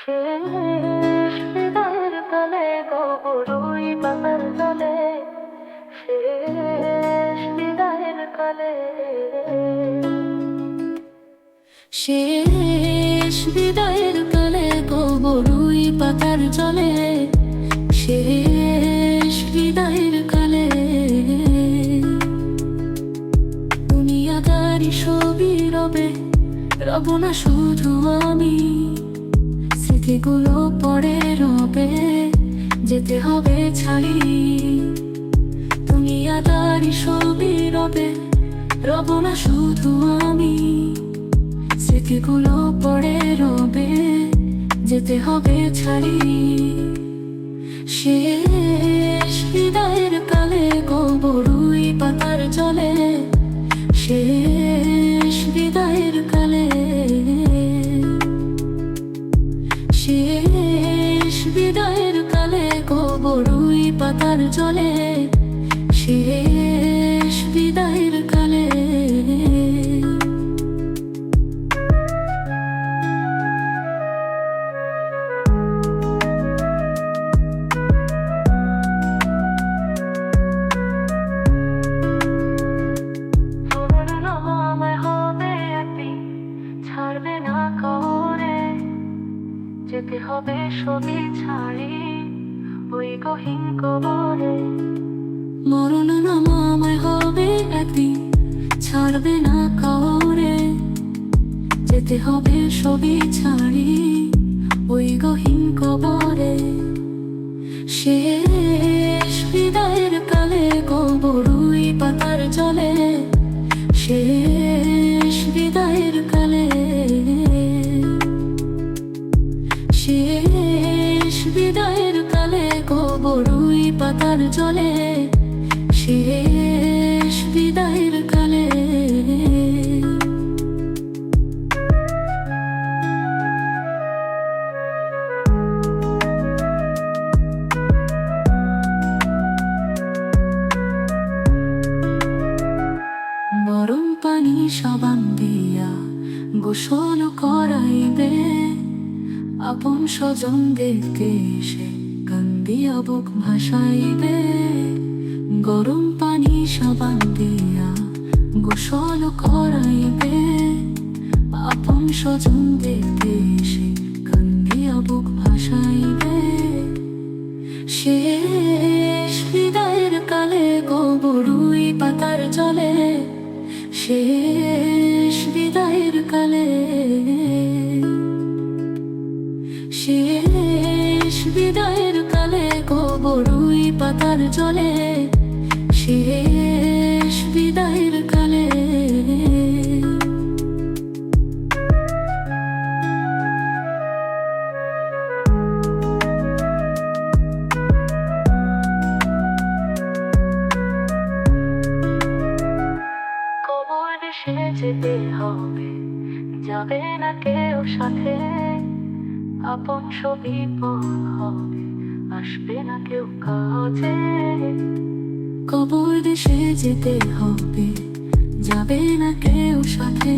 শেষ বিদায়ের কালে গবরুই পাতার তলে, শেষ বিদায়ের কালে, শেষ বিদায়ের কালে গবরুই পাতার জলে, শেষ বিদায়ের কালে দুনিয়াদারি ছবি রবে, রব না শুধু আমি। স্মৃতিগুলো পড়ে রবে, যেতে হবে ছাড়ি। দুনিয়াদারি ছবি রবে, রব না শুধু আমি। স্মৃতিগুলো পড়ে রবে, যেতে হবে ছাড়ি। শেষ বিদায়ের কালে গবরুই পাতার জলে, শেষ বিদায়ের কালে, শেষ বিদায়ের কালে গবরুই পাতার জলে, শেষ বিদায়ের কালে। ছাড়বে না কাউরে, যেতে হবে ছবি ছাড়ি ওই গহীন কবরে। মরণ নাম আমায় হবে একদিন, ছাড়বে না কাউরে, যেতে হবে ছবি ছাড়ি ওই গহীন কবরে। শেষ বিদায়ের কালে গবরুই পাতার জলে, শেষ বিদায়ের কালে, শেষ বিদায়ের কালে গবরুই পাতার জলে, শেষ বিদায়ের কালে। গরম পানি সাবান দিয়া গোসল করাইবে, আপন স্বজনদেরকে এসে কান্দিয়া বুক ভাসাইবে। গরম পানি সাবান দিয়া গোসল করাইবে, আপন স্বজনদেরকে এসে কান্দিয়া বুক ভাসাইবে। শেষ বিদায়ের কালে গবরুই পাতার জলে, শেষ বিদায়ের কালে, শেষ বিদায়ের কালে গবরুই পাতার জলে, শেষ বিদায়ের কালে। কবর দেশে যেতে হবে, যাবে না কেউ সাথে। আপন ছবি পর হবে, আসবে না কেউ কাছে। কবর দেশে যেতে হবে, যাবে না কেউ সাথে।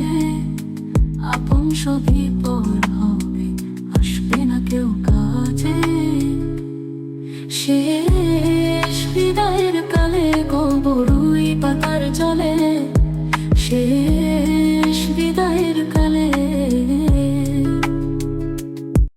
আপন ছবি পর হবে,